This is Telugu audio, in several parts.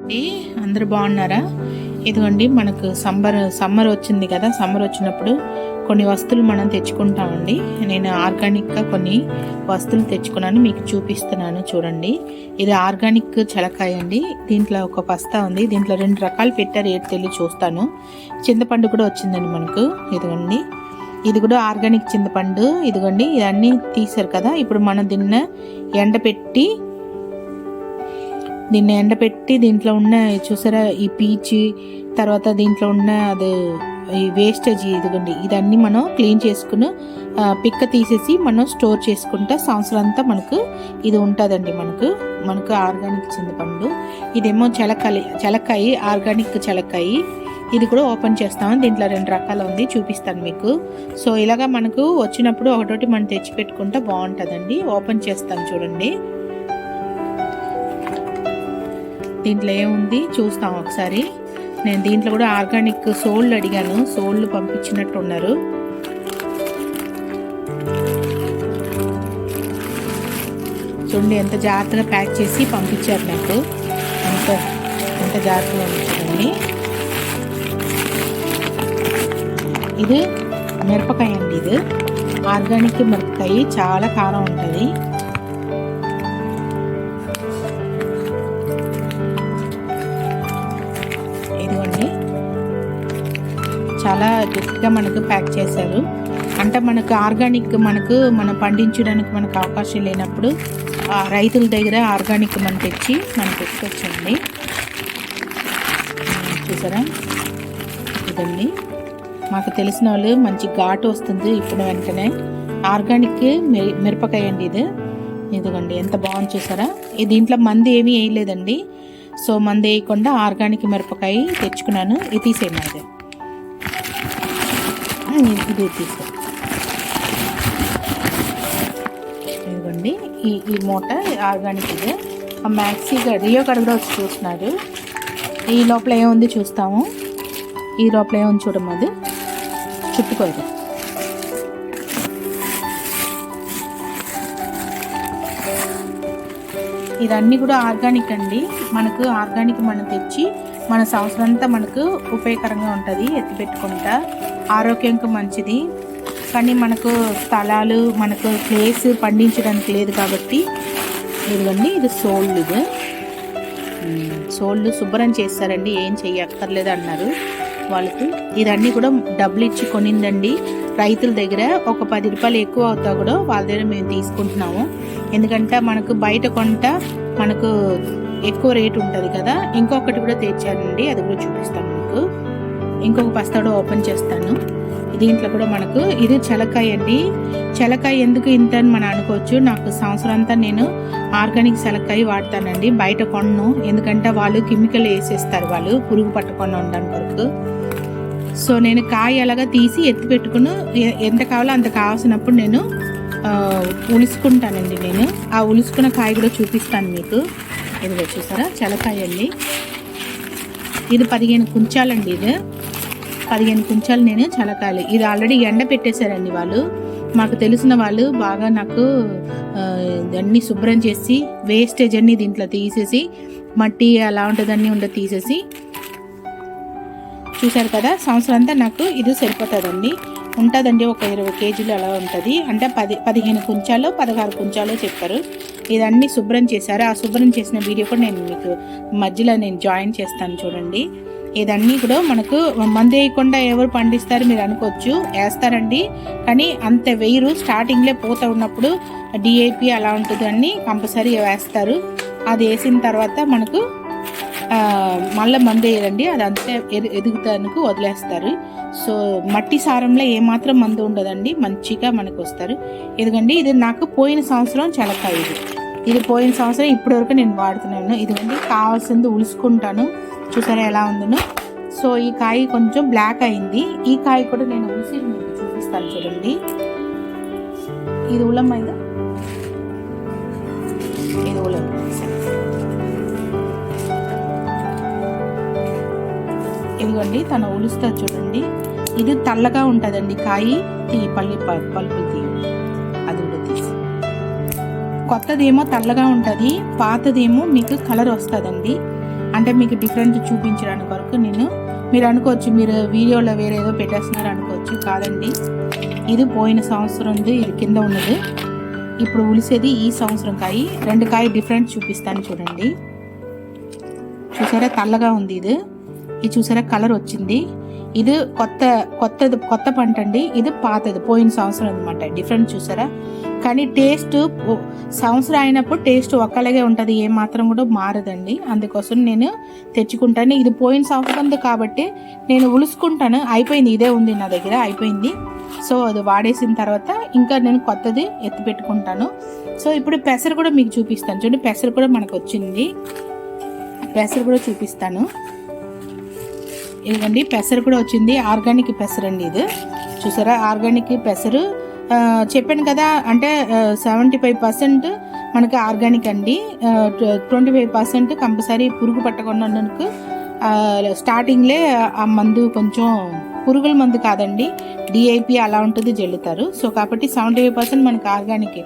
అండి అందరూ బాగున్నారా? ఇదిగోండి మనకు సమ్మర్ వచ్చింది కదా. సమ్మర్ వచ్చినప్పుడు కొన్ని వస్తువులు మనం తెచ్చుకుంటామండి. నేను ఆర్గానిక్గా కొన్ని వస్తువులు తెచ్చుకున్నాను, మీకు చూపిస్తున్నాను చూడండి. ఇది ఆర్గానిక్ చలకాయ అండి. దీంట్లో ఒక బస్తా ఉంది. దీంట్లో 2 రకాలు పెట్టారు, ఏది తెలియ చూస్తాను. చింతపండు కూడా వచ్చిందండి మనకు. ఇదిగోండి ఇది కూడా ఆర్గానిక్ చింతపండు. ఇదిగోండి ఇవన్నీ తీసారు కదా. ఇప్పుడు మనం దీన్ని ఎండపెట్టి దీంట్లో ఉన్న చూసారా ఈ పీచు, తర్వాత దీంట్లో ఉన్న అది ఈ వేస్టేజ్, ఇదిగోండి ఇదన్నీ మనం క్లీన్ చేసుకుని పిక్క తీసేసి మనం స్టోర్ చేసుకుంటే సంవత్సరం అంతా మనకు ఇది ఉంటుందండి. మనకు ఆర్గానిక్ చింతపండు. ఇదేమో చలకాయ ఆర్గానిక్ చలకాయ. ఇది కూడా ఓపెన్ చేస్తాము. దీంట్లో 2 రకాలు ఉంది, చూపిస్తాను మీకు. సో ఇలాగా మనకు వచ్చినప్పుడు ఒకటోటి మనం తెచ్చి పెట్టుకుంటే బాగుంటుందండి. ఓపెన్ చేస్తాను చూడండి. దీంట్లో ఏముంది చూస్తాం ఒకసారి. నేను దీంట్లో కూడా ఆర్గానిక్ సోళ్ళు అడిగాను, సోళ్ళు పంపించినట్టు ఉన్నారు. చూడండి ఎంత జాగ్రత్తగా ప్యాక్ చేసి పంపించారు నాకు. ఎంత జాగ్రత్తగా ఉంటుందండి. ఇది మిరపకాయ అండి. ఇది ఆర్గానిక్ మిరపకాయ, చాలా కారం ఉంటుంది. ఇదిగోండి చాలా గట్టిగా మనకు ప్యాక్ చేశారు. అంటే మనకు ఆర్గానిక్ మనం పండించడానికి మనకు అవకాశం లేనప్పుడు రైతుల దగ్గర ఆర్గానిక్ మనం తెచ్చి మనం పెట్టుకోవచ్చండి. చూసారా ఇదండి. మాకు తెలిసిన వాళ్ళు మంచి ఘాటు వస్తుంది ఇప్పుడు వెంటనే. ఆర్గానిక్ మిరపకాయ అండి ఇది. ఇదిగోండి ఎంత బాగుంది చూసారా. దీంట్లో మందు ఏమీ వేయలేదండి. సో మందు వేయకుండా ఆర్గానిక్ మిరపకాయ తెచ్చుకున్నాను. ఇది తీసేయండి, అది ఇది తీసే. ఇదిగోండి ఈ మూట ఆర్గానిక్. ఇది మ్యాక్సీ రియో కాడ కూడా వచ్చి చూస్తున్నారు. ఈ లోపల ఏముంది చూస్తాము. ఈ లోపల ఏముంది చూడము, అది చుట్టుకోదు. ఇదన్నీ కూడా ఆర్గానిక్ అండి. మనకు ఆర్గానిక్ మనం తెచ్చి మన సంవత్సరం అంతా మనకు ఉపయోగకరంగా ఉంటుంది. ఎత్తిపెట్టుకుంటా ఆరోగ్యంకి మంచిది. కానీ మనకు స్థలాలు, మనకు ప్లేస్ పండించడానికి లేదు కాబట్టి ఇదిగోండి ఇది సోళ్ళు శుభ్రం చేస్తారండి. ఏం చెయ్యక్కర్లేదు అన్నారు వాళ్ళకి. ఇదన్నీ కూడా డబ్బులు ఇచ్చి కొనిందండి రైతుల దగ్గర. ఒక 10 రూపాయలు ఎక్కువ అవుతా కూడా వాళ్ళ దగ్గర మేము తీసుకుంటున్నాము. ఎందుకంటే మనకు బయట కొంట మనకు ఎక్కువ రేటు ఉంటుంది కదా. ఇంకొకటి కూడా తెచ్చానండి, అది కూడా చూపిస్తాను మీకు. ఇంకొక బస్తాడు ఓపెన్ చేస్తాను. దీంట్లో కూడా మనకు ఇది చలకాయ అండి. చలకాయ ఎందుకు ఇంత అని మనం అనుకోవచ్చు. నాకు సంవత్సరం అంతా నేను ఆర్గానిక్ చలకాయ వాడతానండి, బయట కొనను. ఎందుకంటే వాళ్ళు కెమికల్ వేసేస్తారు, వాళ్ళు పురుగు పట్టకుండా ఉండడానికి కొరకు. సో నేను కాయ అలాగా తీసి ఎత్తి పెట్టుకుని ఎంత కావాలో అంత కావాల్సినప్పుడు నేను ఉలుసుకుంటానండి. నేను ఆ ఉలుసుకున్న కాయ కూడా చూపిస్తాను మీకు. ఇదిగో చూసారా చలకాయ అండి. ఇది 15 కుంచాలండి. ఇది 15 కుంచాలు నేను చలకాయలు. ఇది ఆల్రెడీ ఎండ పెట్టేశారండి వాళ్ళు. మాకు తెలిసిన వాళ్ళు బాగా నాకు అన్నీ శుభ్రం చేసి వేస్టేజ్ అన్నీ దీంట్లో తీసేసి, మట్టి అలా ఉంటుందన్నీ తీసేసి చూసారు కదా. సంవత్సరం అంతా నాకు ఇది సరిపోతుందండి. ఉంటుందండి ఒక 20 కేజీలు అలా ఉంటుంది. అంటే 15 కుంచాలు 16 కుంచాలు చెప్పారు. ఇదన్నీ శుభ్రం చేశారు. ఆ శుభ్రం చేసిన వీడియో కూడా నేను మీకు మధ్యలో జాయిన్ చేస్తాను చూడండి. ఇదన్నీ కూడా మనకు మందు వేయకుండా ఎవరు పండిస్తారు మీరు అనుకోవచ్చు. వేస్తారండి, కానీ అంత వేయరు. స్టార్టింగ్లో పోతూ ఉన్నప్పుడు డిఏపి అలా ఉంటుందని కంపల్సరీ వేస్తారు. అది వేసిన తర్వాత మనకు మళ్ళీ మందు వేయరండి, అదంతా ఎదుగుతానికి వదిలేస్తారు. సో మట్టి సారంలో ఏమాత్రం మందు ఉండదండి, మంచిగా మనకు వస్తారు. ఎందుకండి ఇది నాకు పోయిన సంవత్సరం చలకాయ. ఇది పోయిన సంవత్సరం ఇప్పటి వరకు నేను వాడుతున్నాను. ఇదిగోండి కావాల్సింది ఉలుసుకుంటాను. చూసారా ఎలా ఉందను. సో ఈ కాయ కొంచెం బ్లాక్ అయింది. ఈ కాయ కూడా నేను ఉలిసి మీకు చూపిస్తాను చూడండి. ఇది ఉలమైందా, ఇది ఉలం. ఇదిగోండి తన ఉలుస్తా చూడండి. ఇది తెల్లగా ఉంటుందండి కాయ. పలుపులు తీయ, అది కూడా తీసి. కొత్తదేమో తెల్లగా ఉంటుంది, పాతదేమో మీకు కలర్ వస్తుందండి. అంటే మీకు డిఫరెంట్ చూపించడానికి వరకు మీరు అనుకోవచ్చు, మీరు వీడియోలో వేరే ఏదో పెట్టేస్తున్నారు అనుకోవచ్చు. కాదండి, ఇది పోయిన సంవత్సరంది, ఇది కింద ఉన్నది. ఇప్పుడు ఉలిసేది ఈ సంవత్సరం కాయ. 2 కాయ డిఫరెంట్ చూపిస్తాను చూడండి. చూసారా తెల్లగా ఉంది ఇది చూసారా కలర్ వచ్చింది. ఇది కొత్త పంట అండి. ఇది పాతది పోయిన సంవత్సరం అనమాట. డిఫరెంట్ చూసారా. కానీ టేస్ట్ సంవత్సరం అయినప్పుడు టేస్ట్ ఒక్కలాగే ఉంటుంది, ఏమాత్రం కూడా మారదండి. అందుకోసం నేను తెచ్చుకుంటాను. ఇది పోయిన సంవత్సరం కాబట్టి నేను ఉలుసుకుంటాను. అయిపోయింది, ఇదే ఉంది నా దగ్గర, అయిపోయింది. సో అది వాడేసిన తర్వాత ఇంకా నేను కొత్తది ఎత్తి పెట్టుకుంటాను. సో ఇప్పుడు పెసరు కూడా మీకు చూపిస్తాను చూడండి. పెసరు కూడా మనకు వచ్చింది, పెసరు కూడా చూపిస్తాను. ఇదిగోండి పెసరు కూడా వచ్చింది. ఆర్గానిక్ పెసరు అండి ఇది. చూసారా ఆర్గానిక్ పెసరు. చెప్పాను కదా, అంటే 75% మనకి ఆర్గానిక్ అండి. 25% కంపల్సరీ పురుగు పట్టకుండా స్టార్టింగ్లే ఆ మందు కొంచెం పురుగుల మందు కాదండి, డిఐపి అలా ఉంటుంది, జల్లుతారు. సో కాబట్టి 75% మనకి ఆర్గానిక్.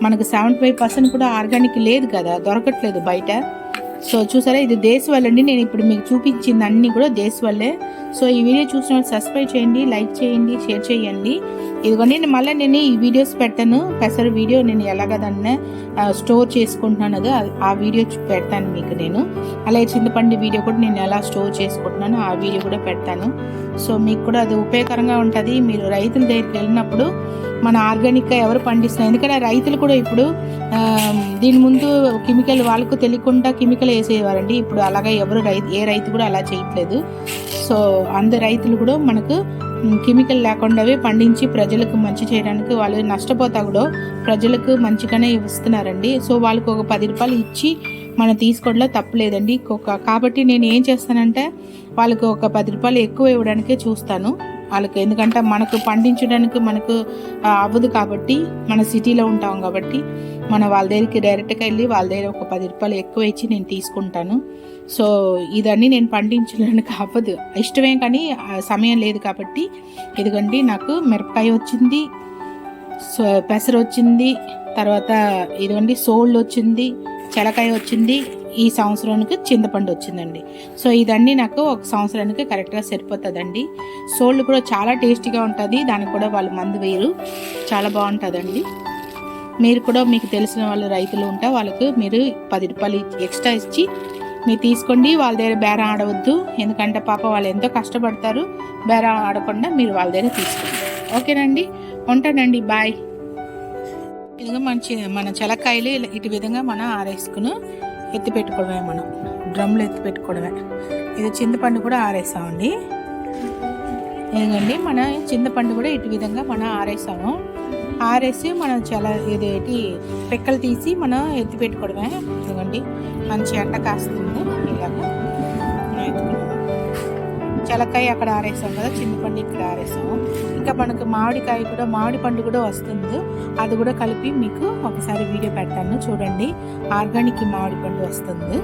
మనకు 75% కూడా ఆర్గానిక్ లేదు కదా, దొరకట్లేదు బయట. సో చూసారా ఇది దేశవాళీ అండి. నేను ఇప్పుడు మీకు చూపించింది అన్నీ కూడా దేశవాళే. సో ఈ వీడియో చూసిన వాళ్ళు సబ్స్క్రైబ్ చేయండి, లైక్ చేయండి, షేర్ చేయండి. ఇదిగోండి నేను ఈ వీడియోస్ పెడతాను. పెసరు వీడియో నేను ఎలాగదన్నా స్టోర్ చేసుకుంటున్నాను ఆ వీడియో పెడతాను మీకు నేను. అలాగే చింతపండు వీడియో కూడా నేను ఎలా స్టోర్ చేసుకుంటున్నాను ఆ వీడియో కూడా పెడతాను. సో మీకు కూడా అది ఉపయోగకరంగా ఉంటుంది. మీరు రైతుల దగ్గరికి వెళ్ళినప్పుడు మన ఆర్గానిక్గా ఎవరు పండిస్తున్నారు, ఎందుకంటే రైతులు కూడా ఇప్పుడు దీని ముందు కెమికల్ వాళ్ళకు తెలియకుండా కెమికల్ వేసేవారండి. ఇప్పుడు అలాగా ఎవరు ఏ రైతు కూడా అలా చేయట్లేదు. సో అందరు రైతులు కూడా మనకు కెమికల్ లేకుండావే పండించి ప్రజలకు మంచి చేయడానికి, వాళ్ళు నష్టపోతా కూడా ప్రజలకు మంచిగానే ఇస్తున్నారండి. సో వాళ్ళకి ఒక 10 రూపాయలు ఇచ్చి మనం తీసుకోవడంలో తప్పలేదండి. కాబట్టి నేను ఏం చేస్తానంటే వాళ్ళకి ఒక 10 రూపాయలు ఎక్కువ ఇవ్వడానికే చూస్తాను వాళ్ళకి. ఎందుకంటే మనకు పండించడానికి మనకు అవ్వదు కాబట్టి, మన సిటీలో ఉంటాం కాబట్టి మన వాళ్ళ దగ్గరికి డైరెక్ట్గా వెళ్ళి వాళ్ళ దగ్గర ఒక 10 రూపాయలు ఎక్కువ ఇచ్చి నేను తీసుకుంటాను. సో ఇదన్నీ నేను పండించడానికి అవ్వదు, ఇష్టమే, కానీ సమయం లేదు కాబట్టి. ఇదిగోండి నాకు మిరపకాయ వచ్చింది, సో పెసరు వచ్చింది, తర్వాత ఇదిగోండి సోళ్ళు వచ్చింది, చెలకాయ వచ్చింది, ఈ సంవత్సరానికి చింతపండు వచ్చిందండి. సో ఇదన్నీ నాకు ఒక సంవత్సరానికి కరెక్ట్గా సరిపోతుందండి. సోళ్ళు కూడా చాలా టేస్టీగా ఉంటుంది, దానికి కూడా వాళ్ళు మందు వేయరు, చాలా బాగుంటుందండి. మీరు కూడా మీకు తెలిసిన వాళ్ళు రైతులు ఉంటే వాళ్ళకు మీరు 10 రూపాయలు ఎక్స్ట్రా ఇచ్చి మీరు తీసుకోండి. వాళ్ళ దగ్గర బేరం ఆడవద్దు, ఎందుకంటే పాప వాళ్ళు ఎంతో కష్టపడతారు. బేరం ఆడకుండా మీరు వాళ్ళ దగ్గర తీసుకోండి. ఓకేనండి, ఉంటానండి, బాయ్. ఇదిగా మన చెలక్కాయలు ఇటు విధంగా మనం ఆరేసుకుని ఎత్తి పెట్టుకోవడమే, మనం డ్రమ్లో ఎత్తి పెట్టుకోవడమే. ఇది చింతపండు కూడా ఆరేసామండి. ఎందుకండి మన చింతపండు కూడా ఇటు విధంగా మనం ఆరేసాము. ఆరేసి మనం ఇదేంటి పిక్కలు తీసి మనం ఎత్తి పెట్టుకోవడమే. ఎందుకండి మంచి ఎండ కాస్తుంది. ఇలాగా చెలక్కాయ అక్కడ ఆరేసాం కదా, చింతపండు ఇక్కడ ఆరేసాము. ఇంకా మనకు మామిడి పండు కూడా వస్తుంది, అది కూడా కలిపి మీకు ఒకసారి వీడియో పెడతాను చూడండి. ఆర్గానిక్ మామిడి పండు వస్తుంది,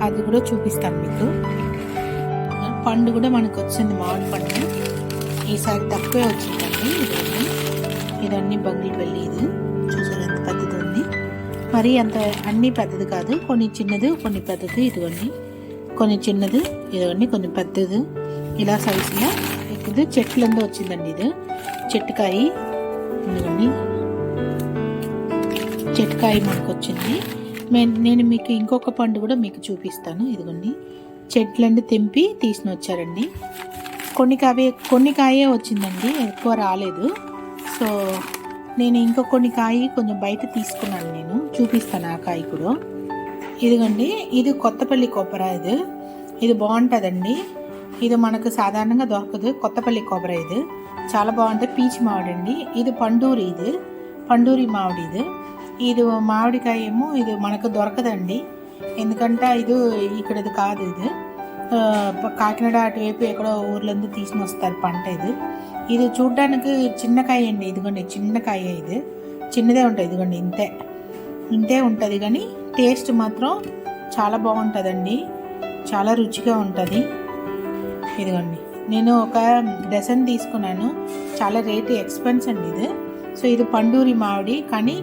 అది కూడా చూపిస్తాను మీకు. పండు కూడా మనకు వచ్చింది మామిడి పండు, ఈసారి తక్కువే వచ్చిందండి. ఇదన్నీ బంగిలిపల్లి. ఇది చూసారు ఎంత పెద్దది ఉంది, మరి అంత అన్నీ పెద్దది కాదు, కొన్ని చిన్నది కొన్ని పెద్దది. ఇదిగోండి కొన్ని చిన్నది, ఇదిగోండి కొన్ని పెద్దది, ఇలా సైజులో ఇది చెట్లంతా వచ్చిందండి. ఇది చెట్టుకాయ, ఇదిగోండి చెట్టుకాయ మనకు వచ్చింది. నేను మీకు ఇంకొక పండు కూడా మీకు చూపిస్తాను. ఇదిగోండి చెట్లన్నీ తెంపి తీసుకుని వచ్చారండి. కొన్ని కాయే వచ్చిందండి, ఎక్కువ రాలేదు. సో నేను ఇంకో కొన్ని కాయ కొంచెం బయట తీసుకున్నాను, నేను చూపిస్తాను ఆ కాయ కూడా. ఇదిగోండి ఇది కొత్తపల్లి కొబ్బరి. ఇది బాగుంటుందండి. ఇది మనకు సాధారణంగా దొరకదు, కొత్తపల్లి కొబ్బరి. ఇది చాలా బాగుంటుంది, పీచు మామిడి అండి. ఇది పండూరి మామిడి. ఇది మామిడికాయ ఏమో ఇది మనకు దొరకదండి, ఎందుకంటే ఇది ఇక్కడది కాదు. ఇది కాకినాడ అటువైపు ఎక్కడో ఊర్లందు తీసుకుని వస్తారు పంట. ఇది చూడడానికి చిన్నకాయ అండి. ఇదిగోండి చిన్నకాయ, ఇది చిన్నదే ఉంటుంది. ఇదిగోండి ఇంతే ఉంటుంది, కానీ టేస్ట్ మాత్రం చాలా బాగుంటుందండి, చాలా రుచిగా ఉంటుంది. ఇదిగోండి నేను ఒక డజన్ తీసుకున్నాను, చాలా రేటు ఎక్స్పెన్స్ అండి ఇది. సో ఇది పండూరి మామిడి, కానీ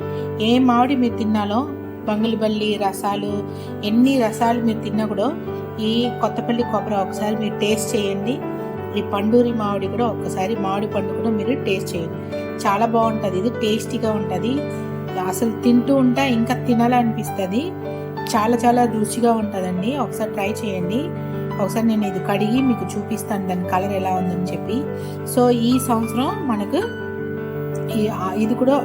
ఏ మామిడి మీరు తిన్నాలో బంగిలిపల్లి రసాలు, ఎన్ని రసాలు మీరు తిన్నా కూడా ఈ కొత్తపల్లి కొబ్బరి ఒకసారి మీరు టేస్ట్ చేయండి. ఈ పండూరి మామిడి కూడా ఒక్కసారి మామిడి పండు కూడా మీరు టేస్ట్ చేయండి. చాలా బాగుంటుంది. ఇది టేస్టీగా ఉంటుంది. అసలు తింటూ ఉంటా ఇంకా తినాలనిపిస్తుంది. చాలా చాలా రుచిగా ఉంటుందండి. ఒకసారి ట్రై చేయండి. ఒకసారి నేను ఇది కడిగి మీకు చూపిస్తాను దాని కలర్ ఎలా ఉందని చెప్పి. సో ఈ సంవత్సరం మనకు ఇది కూడా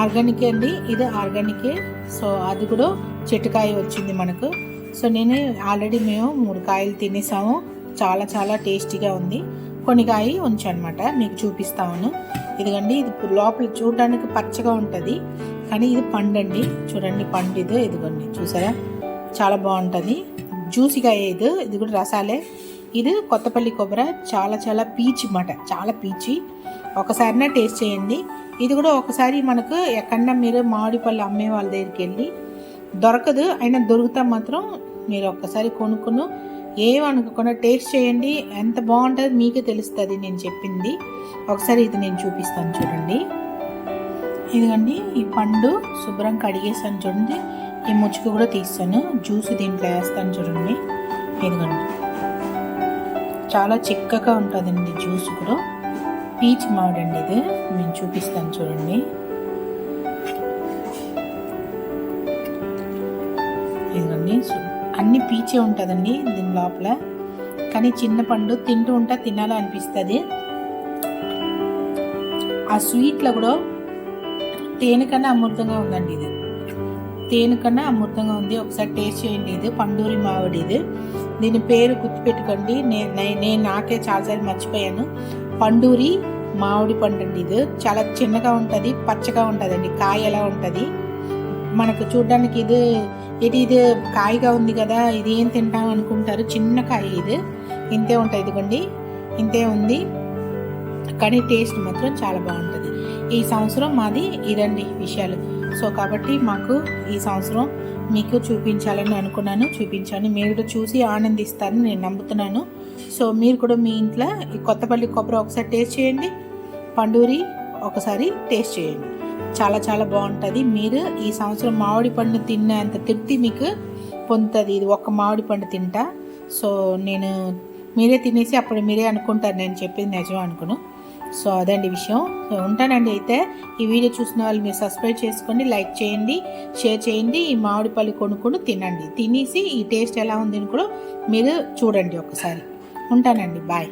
ఆర్గానిక్ అండి. ఇది ఆర్గానికే. సో అది కూడా చెట్టుకాయ వచ్చింది మనకు. సో నేను ఆల్రెడీ మేము 3 కాయలు తినేసాము. చాలా చాలా టేస్టీగా ఉంది. కొన్ని కాయ ఉంచనమాట మీకు చూపిస్తాను. ఇదిగండి ఇది లోపల చూడడానికి పచ్చగా ఉంటుంది కానీ ఇది పండు అండి. చూడండి పండు ఇదిగోండి చూసారా చాలా బాగుంటుంది. జ్యూసీగా ఇది కూడా రసాలే. ఇది కొత్తపల్లి కొబ్బరి చాలా చాలా పీచు మాట, చాలా పీచి. ఒకసారినా టేస్ట్ చేయండి. ఇది కూడా ఒకసారి మనకు ఎక్కడన్నా మీరు మామిడి పళ్ళు అమ్మే వాళ్ళ దగ్గరికి వెళ్ళి దొరకదు, అయినా దొరుకుతా మాత్రం మీరు ఒక్కసారి కొనుక్కుని ఏమనుకోకుండా టేస్ట్ చేయండి. ఎంత బాగుంటుంది మీకే తెలుస్తుంది నేను చెప్పింది. ఒకసారి ఇది నేను చూపిస్తాను చూడండి. ఇదిగండి ఈ పండు శుభ్రం కడిగేసాను చూడండి. ఈ ముచ్చుకు కూడా తీస్తాను, జ్యూస్ దీంట్లో వేస్తాను చూడండి. ఇదిగండి చాలా చిక్కగా ఉంటుందండి జ్యూస్ కూడా. పీచ్ మామిడి అండి ఇది, నేను చూపిస్తాను చూడండి. ఇదిగండి అన్ని పీచే ఉంటుందండి దీని లోపల, కానీ చిన్న పండు తింటూ ఉంటా తినాలనిపిస్తుంది. ఆ స్వీట్లో కూడా తేనె కన్నా అమృతంగా ఉందండి. ఇది తేనె కన్నా అమృతంగా ఉంది. ఒకసారి టేస్ట్ చేయండి. ఇది పండూరి మామిడి. ఇది దీని పేరు గుర్తుపెట్టుకోండి. నేను నాకే చాలాసార్లు మర్చిపోయాను. పండూరి మామిడి పండు అండి. ఇది చాలా చిన్నగా ఉంటుంది, పచ్చగా ఉంటుందండి. కాయ ఎలా ఉంటుంది మనకు చూడడానికి. ఇది కాయగా ఉంది కదా, ఇది ఏం తింటాం అనుకుంటారు. చిన్న కాయ ఇది, ఇంతే ఉంటుంది. ఇదిగోండి ఇంతే ఉంది, కానీ టేస్ట్ మాత్రం చాలా బాగుంటుంది. ఈ సంవత్సరం మాది ఇదండి విషయాలు. సో కాబట్టి మాకు ఈ సంవత్సరం మీకు చూపించాలని అనుకున్నాను, చూపించాను. మీరు కూడా చూసి ఆనందిస్తారని నేను నమ్ముతున్నాను. సో మీరు కూడా మీ ఇంట్లో ఈ కొత్తపల్లి కొబ్బరి ఒకసారి టేస్ట్ చేయండి, పండూరి ఒకసారి టేస్ట్ చేయండి. చాలా చాలా బాగుంటుంది. మీరు ఈ సంవత్సరం మామిడి పండు తిన్నంత తృప్తి మీకు పొందుతుంది. ఇది ఒక్క మామిడి పండు తింటా. సో మీరే తినేసి అప్పుడు మీరే అనుకుంటారు నేను చెప్పింది నిజం అనుకును. సో అదండి విషయం. ఉంటానండి. అయితే ఈ వీడియో చూసిన వాళ్ళు మీరు సబ్స్క్రైబ్ చేసుకోండి, లైక్ చేయండి, షేర్ చేయండి. ఈ మామిడి పళ్ళు కొనుక్కొని తినండి. తినేసి ఈ టేస్ట్ ఎలా ఉందని కూడా మీరు చూడండి ఒకసారి. ఉంటానండి. బాయ్.